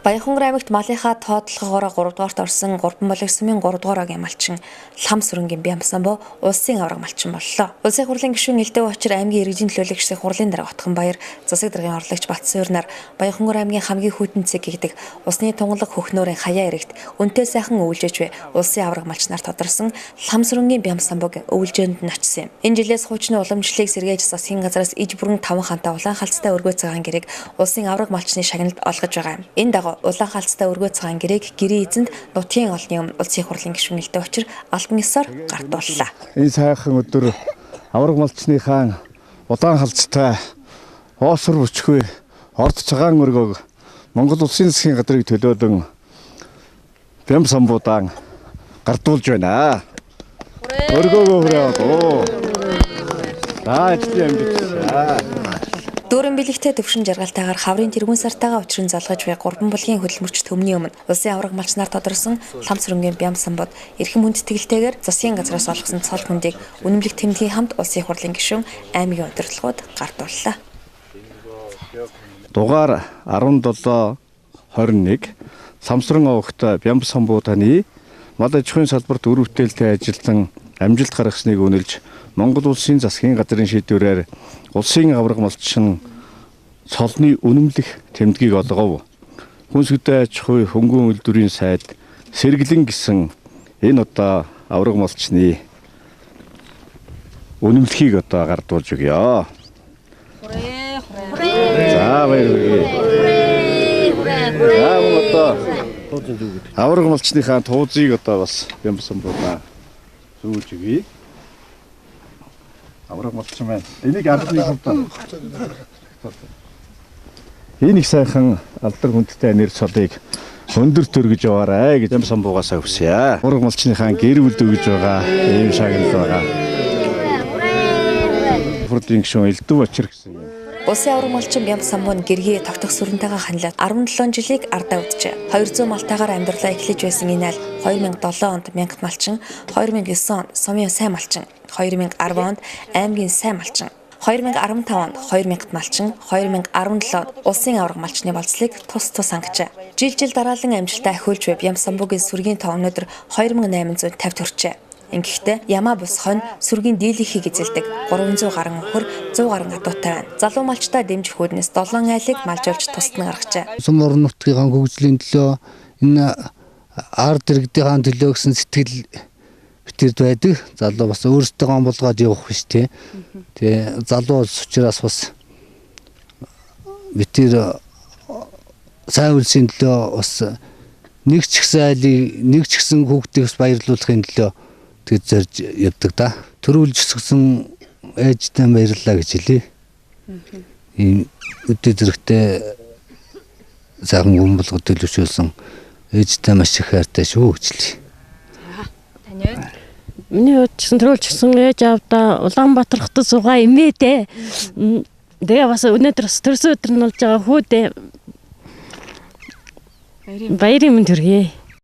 Баянхунгар аймагт малынхаа тоотлогоороо 3 дугаарт орсон 3 болог сумын 3 дугаар огийн малчин Лам сүрэнгийн Бямсанбо улсын авраг малчин боллоо. Улсын хурлын гишүүн Элдв Очир аймгийн иргэдийн төлөөлөгчдийн хурлын дарга Отхон Баяр засаг даргын орлогч Батсуурнаар Баянхунгар аймгийн хамгийн хүйтэн цэг гэгдэг усны тунгалаг хөхнөөрийн хаяа эрэгт үнэтэй сайхан өвлжөөж буй улсын авраг малчнаар тодорсон Лам сүрэнгийн Бямсанбог өвлжөөнд нь очсон юм. Энэ жилээс хуучны уламжлалыг сэргээж засгийн газраас иж бүрэн 5 ханта улаан халцтай өргөө цагаан гэрээг улсын авраг малчны шагналд олгож байгаа юм. Энэ дагуу улаан халцтай өргөө цагаан гэрээг гэрийн эзэнд нутгийн олонний өмнө улсын хурлын гишүүн Элдв Очир албан ёсоор гартууллаа. Энэ сайхан өдөр авраг малчныхаа улаан халцтай оосор бүчгүй орд цагаан өргөөг Монгол улсын засгийн газрыг төлөөлөн Бямсанбудаан гартуулж байна. Өргөөгөө хүрээд Дүүрэн бэлэгтэй төвшин жаргалтайгаар хаврын тэргүүн сартайгаа учрын залгаж буй 3 булгийн хөдөлмөрч төмний өмнө улсын авраг малчнаар тодорсон Лам сүрэнгийн Бямсанбод эрхэм хүндэтгэлтэйгээр засгийн газраас олгосон цол хүндийг үнэмлэх тэмдгийн хамт улсын хурлын гишүүн аймгийн удирдлагууд гартууллаа. Дугаар 1721 Самсран овогт Бямсанбуданы мал аж ахуйн салбарт үр бүтээлтэй ажиллан амжилт гаргасныг үнэлж Монгол улсын засгийн газрын шийдвэрээр улсын авраг малчин цолны үнэмлэх тэмдгийг олгов. Хүнсгдээ аж ахуй хөнгөн үйлдвэрийн сайд сэргэлэн гэсэн энэ одоо авраг малчны үнэмлэхийг одоо гардуулж өгье. За баярлалаа. Авраг малчныхаа туузыг одоо бас Бямсанбудаа зүүлж өгье. Авраг малчин байна. Энийг албаны хувьд энэ их сайхан алдар хүндтэй нэр цолыг өндөр төргөж яваарай гэж Бямсанбугаас хүсье. Авраг малчныхаа гэр бүл өгж байгаа ийм шагнал байгаа. Хурлын гишүүн Элдв Очир гэсэн юм. Улсын авраг малчин Бямсанбон гэргий тогтох сүрэнтэйгээ ханлаад 17 жилийг ардаа үджээ. 200 малтайгаар амьдралаа эхлэж байсан энэ айл 2007 онд мянгат малчин, 2009 онд сумын сайн малчин, 2010 онд аймгийн сайн малчин, 2015 онд 2 мянгат малчин, 2017 онд улсын авраг малчны болцлыг тус хангажээ. Жил дараалан амжилтаа ахиулж буй Бямсанбогийн сүргийн тоо өнөөдөр 2850 төрчээ. Ингэхдээ ямаа бус хонь сүргийн дийлэнхийг эзэлдэг 300 гаруй өхөр 100 гаруй адуутай байна. Залуу малчтай дэмжих үүднээс 7 айлыг малжуулж тусдна гаргажээ. Сум орон нутгийн хөгжлийн төлөө энэ ард иргэдийн төлөө гэсэн сэтгэл битэрд байдаг. Залуу бас өөрсдөө гон болгоод явах биш тий. Тэгээ залуу учраас бас битэр сайн үлсийн төлөө бас нэг ч ихсэн айлыг нэг ч ихсэн хүүхдийг баярлуулахын төлөө тэг зорж явдаг да. Төрүүлж өсгсөн ээжтэй баярлалаа гэж хэлье. Ийм өдөө зэрэгтэй сайхан хүн болгоод төлөвшүүлсэн ээжтэй маш их хайртай шүү гэж хэлье. Таны хувьд? Миний хувьд ч төрүүлжсэн ээж авдаа Улаанбаатар хотод суугаа эмээдээ. Тэгээ бас өнөөдөр төрсөн өдөр нь болж байгаа хүүдээ. Баярын мэнд хүргэе.